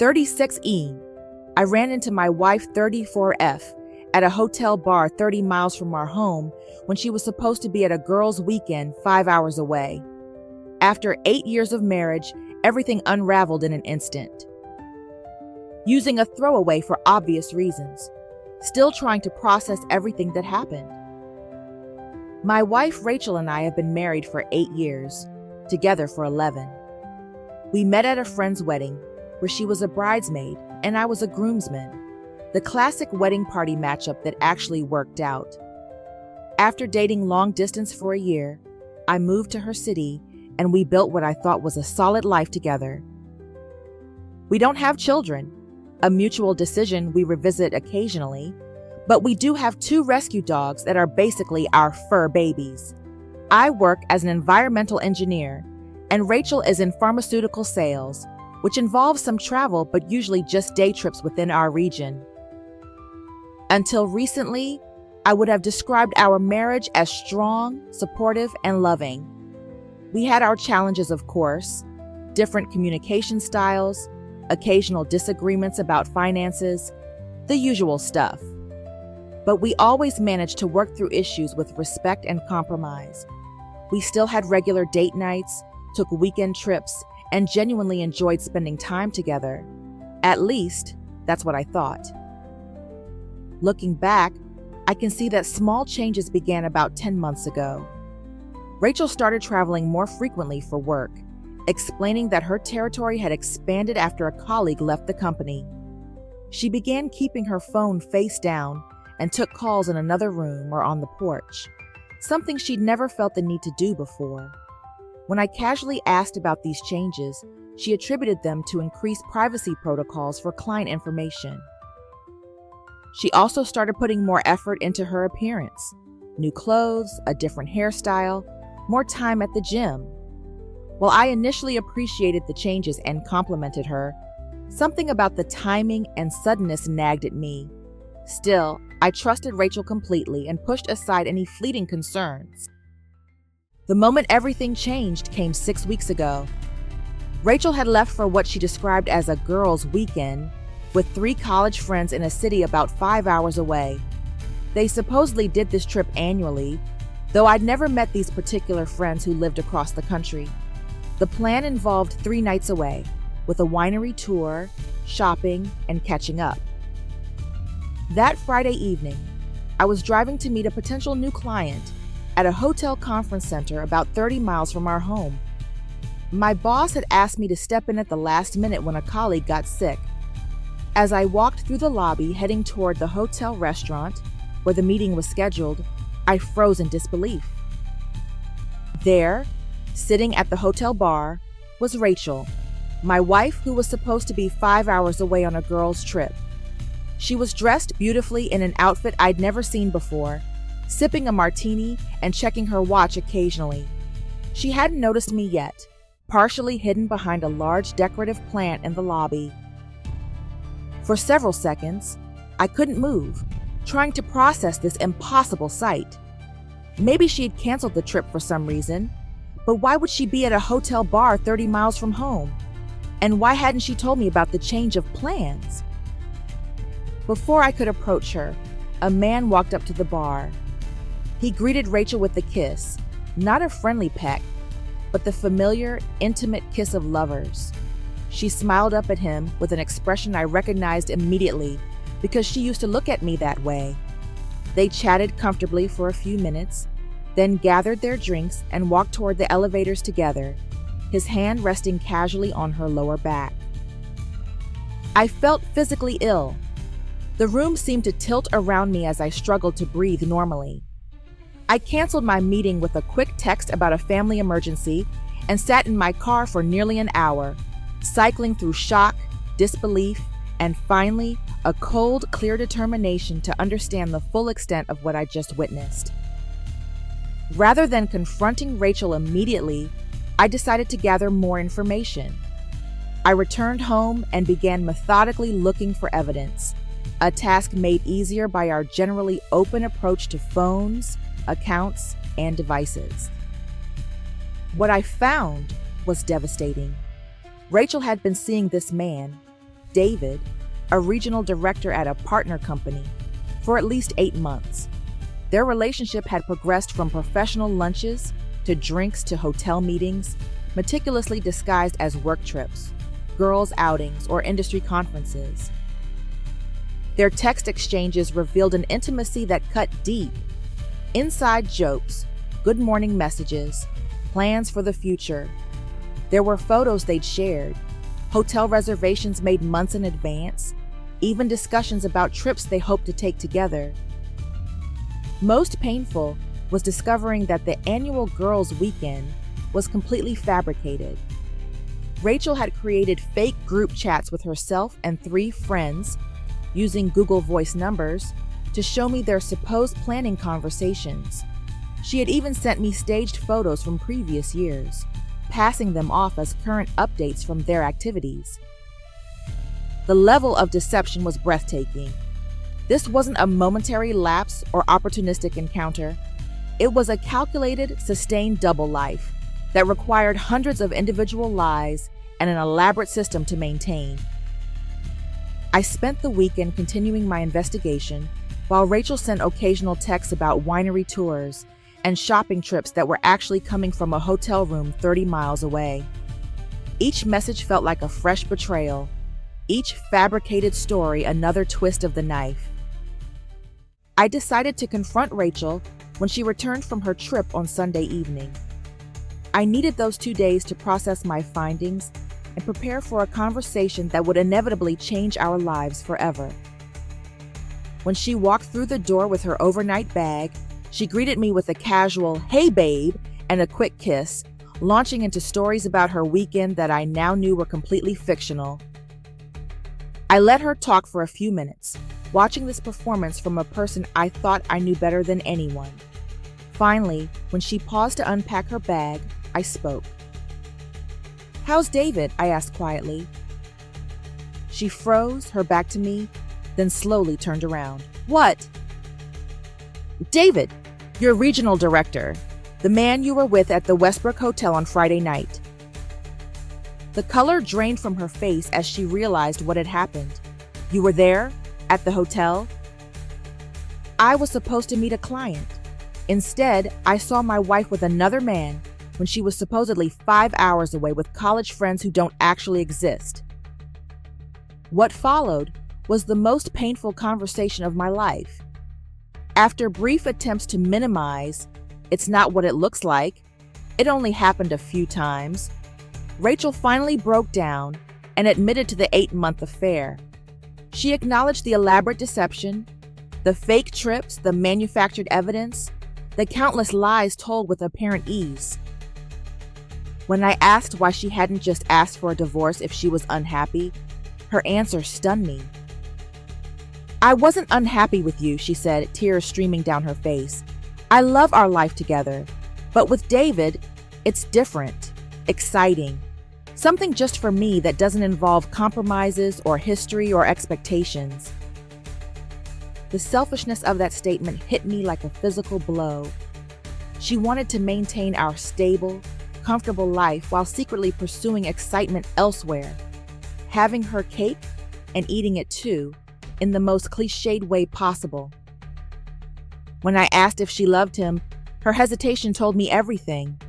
36E. I ran into my wife 34F at a hotel bar 30 miles from our home when she was supposed to be at a girls' weekend 5 hours away. After 8 years of marriage, everything unraveled in an instant. Using a throwaway for obvious reasons, still trying to process everything that happened. My wife Rachel and I have been married for 8 years, together for 11. We met at a friend's wedding where she was a bridesmaid and I was a groomsman. The classic wedding party matchup that actually worked out. After dating long distance for a year, I moved to her city and we built what I thought was a solid life together. We don't have children, a mutual decision we revisit occasionally, but we do have 2 rescue dogs that are basically our fur babies. I work as an environmental engineer, and Rachel is in pharmaceutical sales, which involves some travel but usually just day trips within our region. Until recently, I would have described our marriage as strong, supportive, and loving. We had our challenges, of course, different communication styles, occasional disagreements about finances, the usual stuff. But we always managed to work through issues with respect and compromise. We still had regular date nights, took weekend trips, and genuinely enjoyed spending time together. At least, that's what I thought. Looking back, I can see that small changes began about 10 months ago. Rachel started traveling more frequently for work, explaining that her territory had expanded after a colleague left the company. She began keeping her phone face down and took calls in another room or on the porch, something she'd never felt the need to do before. When I casually asked about these changes, she attributed them to increased privacy protocols for client information. She also started putting more effort into her appearance, new clothes, a different hairstyle, more time at the gym. While I initially appreciated the changes and complimented her, something about the timing and suddenness nagged at me. Still, I trusted Rachel completely and pushed aside any fleeting concerns. The moment everything changed came 6 weeks ago. Rachel had left for what she described as a girls' weekend with 3 college friends in a city about 5 hours away. They supposedly did this trip annually, though I'd never met these particular friends who lived across the country. The plan involved 3 nights away, with a winery tour, shopping, and catching up. That Friday evening, I was driving to meet a potential new client at a hotel conference center about 30 miles from our home. My boss had asked me to step in at the last minute when a colleague got sick. As I walked through the lobby heading toward the hotel restaurant where the meeting was scheduled, I froze in disbelief. There, sitting at the hotel bar, was Rachel, my wife who was supposed to be 5 hours away on a girls' trip. She was dressed beautifully in an outfit I'd never seen before, sipping a martini and checking her watch occasionally. She hadn't noticed me yet, partially hidden behind a large decorative plant in the lobby. For several seconds, I couldn't move, trying to process this impossible sight. Maybe she had canceled the trip for some reason, but why would she be at a hotel bar 30 miles from home? And why hadn't she told me about the change of plans? Before I could approach her, a man walked up to the bar. He greeted Rachel with a kiss, not a friendly peck, but the familiar, intimate kiss of lovers. She smiled up at him with an expression I recognized immediately because she used to look at me that way. They chatted comfortably for a few minutes, then gathered their drinks and walked toward the elevators together, his hand resting casually on her lower back. I felt physically ill. The room seemed to tilt around me as I struggled to breathe normally. I canceled my meeting with a quick text about a family emergency and sat in my car for nearly an hour, cycling through shock, disbelief, and finally, a cold, clear determination to understand the full extent of what I just witnessed. Rather than confronting Rachel immediately, I decided to gather more information. I returned home and began methodically looking for evidence, a task made easier by our generally open approach to phones, accounts, and devices. What I found was devastating. Rachel had been seeing this man, David, a regional director at a partner company, for at least 8 months. Their relationship had progressed from professional lunches to drinks to hotel meetings, meticulously disguised as work trips, girls' outings, or industry conferences. Their text exchanges revealed an intimacy that cut deep. Inside jokes, good morning messages, plans for the future. There were photos they'd shared, hotel reservations made months in advance, even discussions about trips they hoped to take together. Most painful was discovering that the annual girls' weekend was completely fabricated. Rachel had created fake group chats with herself and 3 friends, using Google Voice numbers, to show me their supposed planning conversations. She had even sent me staged photos from previous years, passing them off as current updates from their activities. The level of deception was breathtaking. This wasn't a momentary lapse or opportunistic encounter. It was a calculated, sustained double life that required hundreds of individual lies and an elaborate system to maintain. I spent the weekend continuing my investigation while Rachel sent occasional texts about winery tours and shopping trips that were actually coming from a hotel room 30 miles away. Each message felt like a fresh betrayal, each fabricated story another twist of the knife. I decided to confront Rachel when she returned from her trip on Sunday evening. I needed those 2 days to process my findings and prepare for a conversation that would inevitably change our lives forever. When she walked through the door with her overnight bag, she greeted me with a casual, "Hey babe," and a quick kiss, launching into stories about her weekend that I now knew were completely fictional. I let her talk for a few minutes, watching this performance from a person I thought I knew better than anyone. Finally, when she paused to unpack her bag, I spoke. "How's David?" I asked quietly. She froze, her back to me, then slowly turned around. "What?" "David, your regional director, the man you were with at the Westbrook Hotel on Friday night." The color drained from her face as she realized what had happened. "You were there? At the hotel?" I was supposed to meet a client. Instead, I saw my wife with another man when she was supposedly 5 hours away with college friends who don't actually exist. What followed was the most painful conversation of my life. After brief attempts to minimize, "It's not what it looks like. It only happened a few times," Rachel finally broke down and admitted to the 8-month affair. She acknowledged the elaborate deception, the fake trips, the manufactured evidence, the countless lies told with apparent ease. When I asked why she hadn't just asked for a divorce if she was unhappy, her answer stunned me. "I wasn't unhappy with you," she said, tears streaming down her face. "I love our life together. But with David, it's different, exciting. Something just for me that doesn't involve compromises or history or expectations." The selfishness of that statement hit me like a physical blow. She wanted to maintain our stable, comfortable life while secretly pursuing excitement elsewhere, having her cake and eating it too, in the most cliched way possible. When I asked if she loved him, her hesitation told me everything.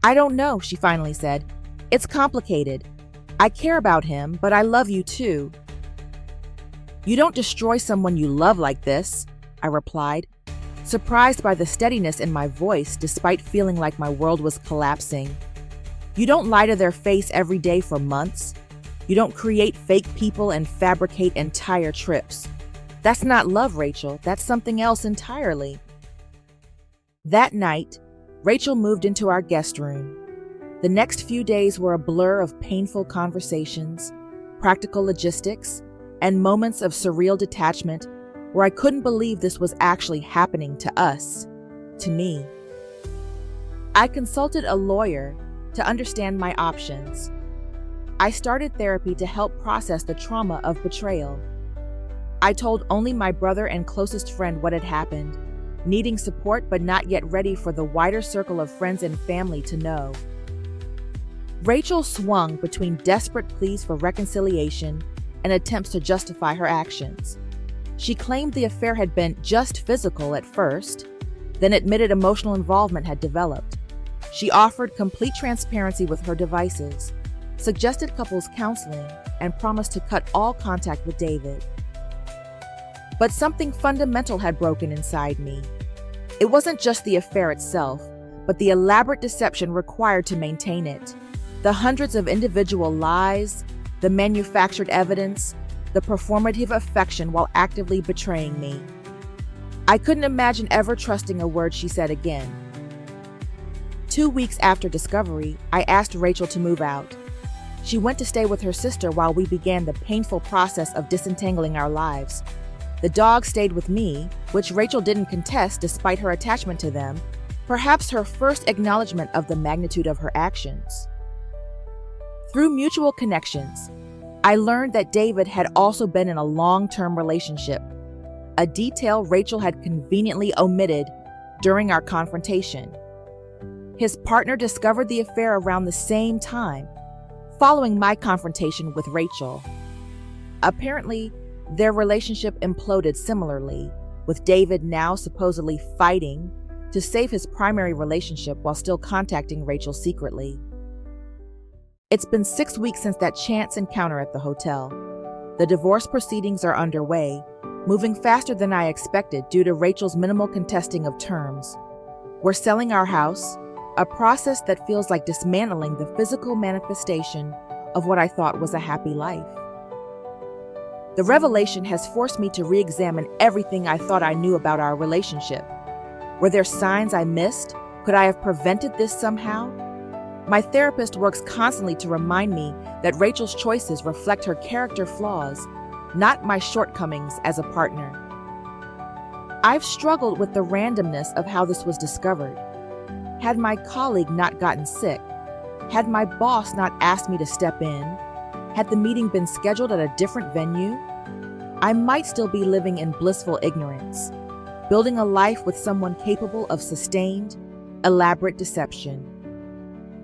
"I don't know," she finally said. "It's complicated. I care about him, but I love you too." "You don't destroy someone you love like this," I replied, surprised by the steadiness in my voice despite feeling like my world was collapsing. "You don't lie to their face every day for months. You don't create fake people and fabricate entire trips. That's not love, Rachel. That's something else entirely." That night, Rachel moved into our guest room. The next few days were a blur of painful conversations, practical logistics, and moments of surreal detachment where I couldn't believe this was actually happening to us, to me. I consulted a lawyer to understand my options. I started therapy to help process the trauma of betrayal. I told only my brother and closest friend what had happened, needing support but not yet ready for the wider circle of friends and family to know. Rachel swung between desperate pleas for reconciliation and attempts to justify her actions. She claimed the affair had been just physical at first, then admitted emotional involvement had developed. She offered complete transparency with her devices, suggested couples counseling, and promised to cut all contact with David. But something fundamental had broken inside me. It wasn't just the affair itself, but the elaborate deception required to maintain it. The hundreds of individual lies, the manufactured evidence, the performative affection while actively betraying me. I couldn't imagine ever trusting a word she said again. 2 weeks after discovery, I asked Rachel to move out. She went to stay with her sister while we began the painful process of disentangling our lives. The dog stayed with me, which Rachel didn't contest despite her attachment to them, perhaps her first acknowledgement of the magnitude of her actions. Through mutual connections, I learned that David had also been in a long-term relationship, a detail Rachel had conveniently omitted during our confrontation. His partner discovered the affair around the same time, following my confrontation with Rachel. Apparently, their relationship imploded similarly, with David now supposedly fighting to save his primary relationship while still contacting Rachel secretly. It's been 6 weeks since that chance encounter at the hotel. The divorce proceedings are underway, moving faster than I expected due to Rachel's minimal contesting of terms. We're selling our house, a process that feels like dismantling the physical manifestation of what I thought was a happy life. The revelation has forced me to re-examine everything I thought I knew about our relationship. Were there signs I missed? Could I have prevented this somehow? My therapist works constantly to remind me that Rachel's choices reflect her character flaws, not my shortcomings as a partner. I've struggled with the randomness of how this was discovered. Had my colleague not gotten sick? Had my boss not asked me to step in? Had the meeting been scheduled at a different venue? I might still be living in blissful ignorance, building a life with someone capable of sustained, elaborate deception.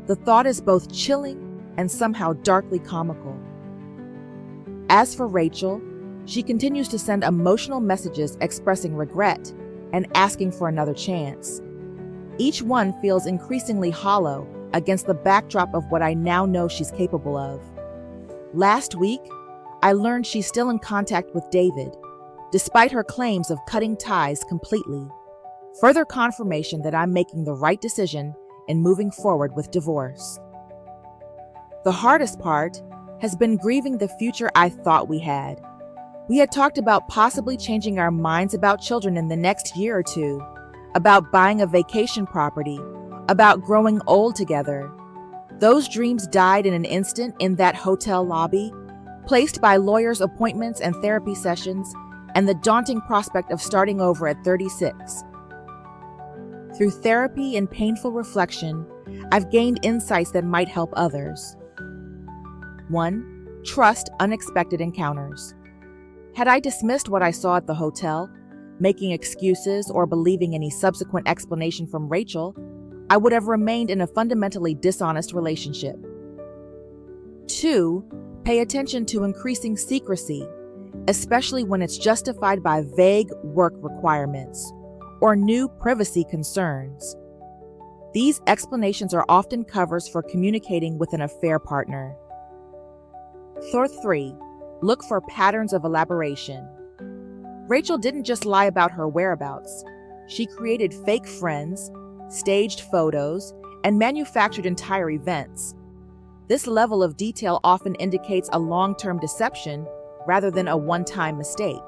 The thought is both chilling and somehow darkly comical. As for Rachel, she continues to send emotional messages expressing regret and asking for another chance. Each one feels increasingly hollow against the backdrop of what I now know she's capable of. Last week, I learned she's still in contact with David, despite her claims of cutting ties completely. Further confirmation that I'm making the right decision in moving forward with divorce. The hardest part has been grieving the future I thought we had. We had talked about possibly changing our minds about children in the next year or two, about buying a vacation property, about growing old together. Those dreams died in an instant in that hotel lobby, placed by lawyers' appointments and therapy sessions, and the daunting prospect of starting over at 36. Through therapy and painful reflection, I've gained insights that might help others. 1. Trust unexpected encounters. Had I dismissed what I saw at the hotel, making excuses or believing any subsequent explanation from Rachel, I would have remained in a fundamentally dishonest relationship. 2. Pay attention to increasing secrecy, especially when it's justified by vague work requirements or new privacy concerns. These explanations are often covers for communicating with an affair partner. 3. Look for patterns of elaboration. Rachel didn't just lie about her whereabouts. She created fake friends, staged photos, and manufactured entire events. This level of detail often indicates a long-term deception rather than a one-time mistake.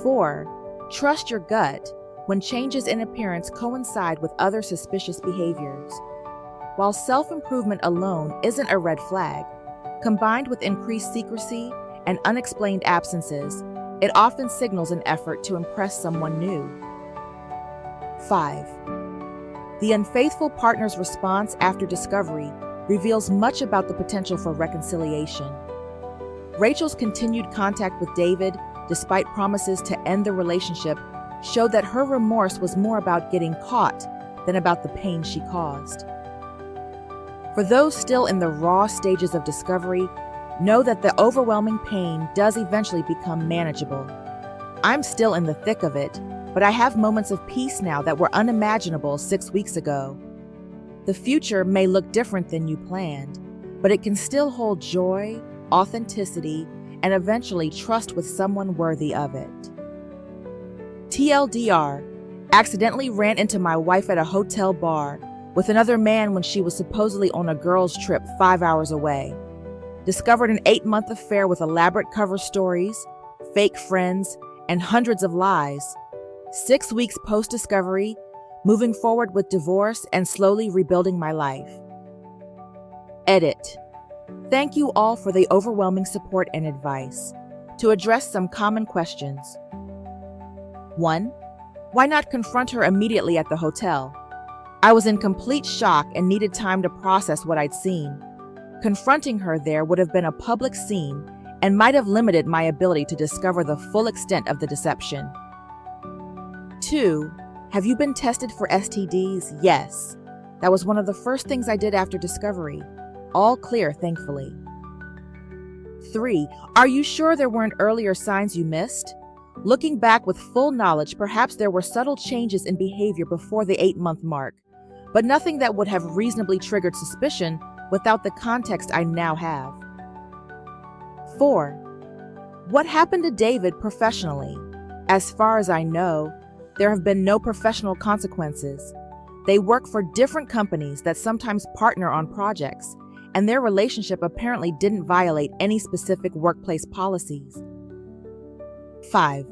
4. Trust your gut when changes in appearance coincide with other suspicious behaviors. While self-improvement alone isn't a red flag, combined with increased secrecy and unexplained absences, it often signals an effort to impress someone new. 5. The unfaithful partner's response after discovery reveals much about the potential for reconciliation. Rachel's continued contact with David, despite promises to end the relationship, showed that her remorse was more about getting caught than about the pain she caused. For those still in the raw stages of discovery, know that the overwhelming pain does eventually become manageable. I'm still in the thick of it, but I have moments of peace now that were unimaginable 6 weeks ago. The future may look different than you planned, but it can still hold joy, authenticity, and eventually trust with someone worthy of it. TLDR, accidentally ran into my wife at a hotel bar with another man when she was supposedly on a girls' trip 5 hours away. Discovered an 8-month affair with elaborate cover stories, fake friends, and hundreds of lies. 6 weeks post-discovery, moving forward with divorce and slowly rebuilding my life. Edit. Thank you all for the overwhelming support and advice. To address some common questions. 1. Why not confront her immediately at the hotel? I was in complete shock and needed time to process what I'd seen. Confronting her there would have been a public scene and might have limited my ability to discover the full extent of the deception. 2. Have you been tested for STDs? Yes. That was one of the first things I did after discovery. All clear, thankfully. 3. Are you sure there weren't earlier signs you missed? Looking back with full knowledge, perhaps there were subtle changes in behavior before the 8-month mark, but nothing that would have reasonably triggered suspicion without the context I now have. 4. What happened to David professionally? As far as I know, there have been no professional consequences. They work for different companies that sometimes partner on projects, and their relationship apparently didn't violate any specific workplace policies. 5.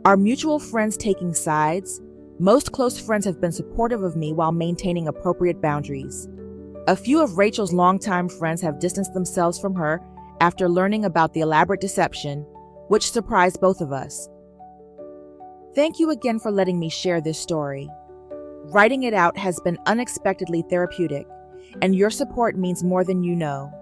Are mutual friends taking sides? Most close friends have been supportive of me while maintaining appropriate boundaries. A few of Rachel's longtime friends have distanced themselves from her after learning about the elaborate deception, which surprised both of us. Thank you again for letting me share this story. Writing it out has been unexpectedly therapeutic, and your support means more than you know.